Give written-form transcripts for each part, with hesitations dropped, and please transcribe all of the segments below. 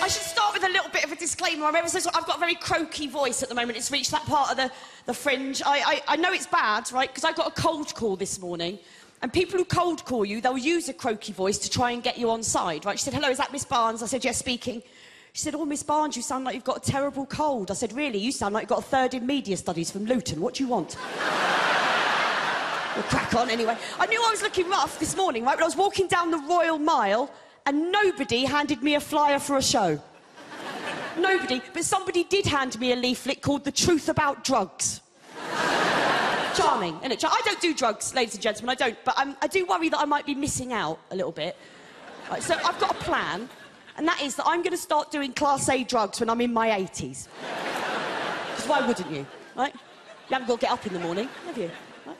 I should start with a little bit of a disclaimer. I've got a very croaky voice at the moment. It's reached that part of the fringe. I know it's bad, right, because I got a cold call this morning. And people who cold call you, they'll use a croaky voice to try and get you on side, right? She said, hello, is that Miss Barnes? I said, yes, speaking. She said, oh, Miss Barnes, you sound like you've got a terrible cold. I said, really? You sound like you've got a third in media studies from Luton. What do you want? We'll crack on anyway. I knew I was looking rough this morning, right, when I was walking down the Royal Mile and nobody handed me a flyer for a show. Nobody. But somebody did hand me a leaflet called The Truth About Drugs. Charming, isn't it? I don't do drugs, ladies and gentlemen, I don't. But I do worry that I might be missing out a little bit. Right, so I've got a plan, and that is that I'm going to start doing Class A drugs when I'm in my 80s. Because why wouldn't you, right? You haven't got to get up in the morning, have you? Right?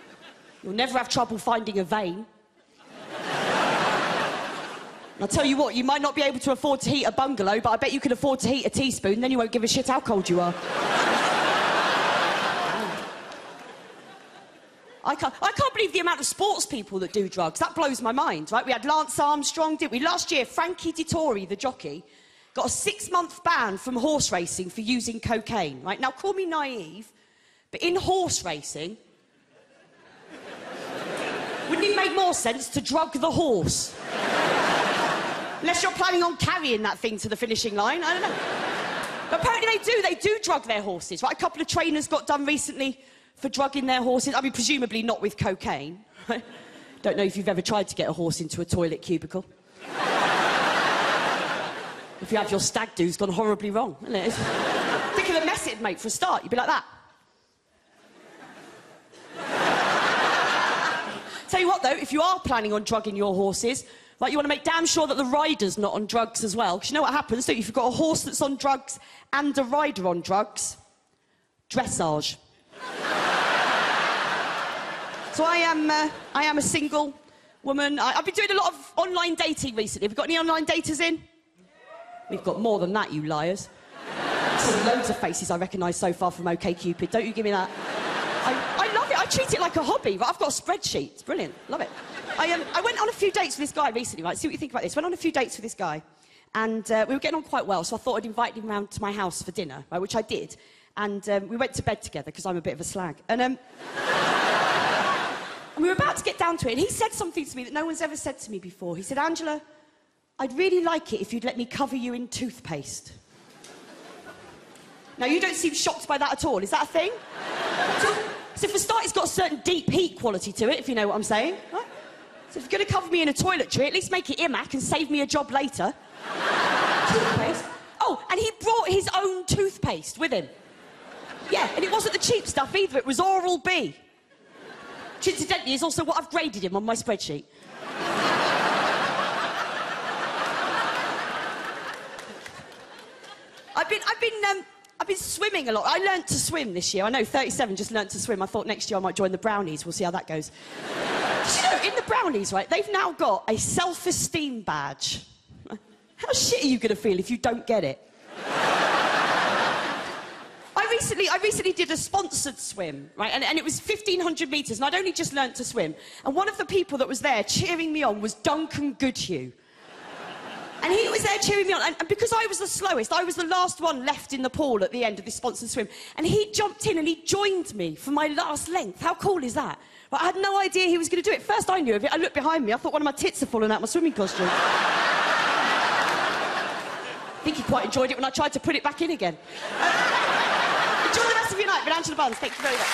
You'll never have trouble finding a vein. I'll tell you what, you might not be able to afford to heat a bungalow, but I bet you can afford to heat a teaspoon, then you won't give a shit how cold you are. I can't believe the amount of sports people that do drugs. That blows my mind, right? We had Lance Armstrong, didn't we? Last year, Frankie Dettori, the jockey, got a 6-month ban from horse racing for using cocaine, right? Now, call me naive, but in horse racing, wouldn't it make more sense to drug the horse? Unless you're planning on carrying that thing to the finishing line, I don't know. But apparently they do drug their horses, right? A couple of trainers got done recently for drugging their horses. I mean, presumably not with cocaine. Right? Don't know if you've ever tried to get a horse into a toilet cubicle. If you have, your stag do's gone horribly wrong, isn't it? Think of the mess it'd make for a start. You'd be like that. Tell you what, though, if you are planning on drugging your horses, right, you want to make damn sure that the rider's not on drugs as well. Because you know what happens, don't you? If you've got a horse that's on drugs and a rider on drugs, dressage. So I am a single woman. I've been doing a lot of online dating recently. Have we got any online daters in? We've got more than that, you liars. I've seen loads of faces I recognise so far from OkCupid. Don't you give me that. I love it. I treat it like a hobby. Right? I've got a spreadsheet. It's brilliant. Love it. I went on a few dates with this guy recently, right? See what you think about this. Went on a few dates with this guy. And we were getting on quite well, so I thought I'd invite him round to my house for dinner, right, which I did. And we went to bed together, because I'm a bit of a slag. And we were about to get down to it, and he said something to me that no one's ever said to me before. He said, Angela, I'd really like it if you'd let me cover you in toothpaste. Now, you don't seem shocked by that at all. Is that a thing? So for a start, it's got a certain deep heat quality to it, if you know what I'm saying. Right? So if you're going to cover me in a toiletry, at least make it IMAC and save me a job later. Toothpaste. Oh, and he brought his own toothpaste with him. Yeah, and it wasn't the cheap stuff either. It was Oral-B. Which, incidentally, is also what I've graded him on my spreadsheet. I've been swimming a lot. I learnt to swim this year. I know, 37, just learnt to swim. I thought next year I might join the Brownies. We'll see how that goes. You know, in the Brownies, right, they've now got a self-esteem badge. How shit are you going to feel if you don't get it? I recently did a sponsored swim, right, and it was 1,500 metres, and I'd only just learnt to swim. And one of the people that was there cheering me on was Duncan Goodhue. And he was there cheering me on, and because I was the slowest, I was the last one left in the pool at the end of this sponsored swim. And he jumped in and he joined me for my last length. How cool is that? Right, I had no idea he was going to do it. First I knew of it, I looked behind me, I thought one of my tits had fallen out of my swimming costume. I think he quite enjoyed it when I tried to put it back in again. Enjoy the rest of your night with Angela Barnes. Thank you very much.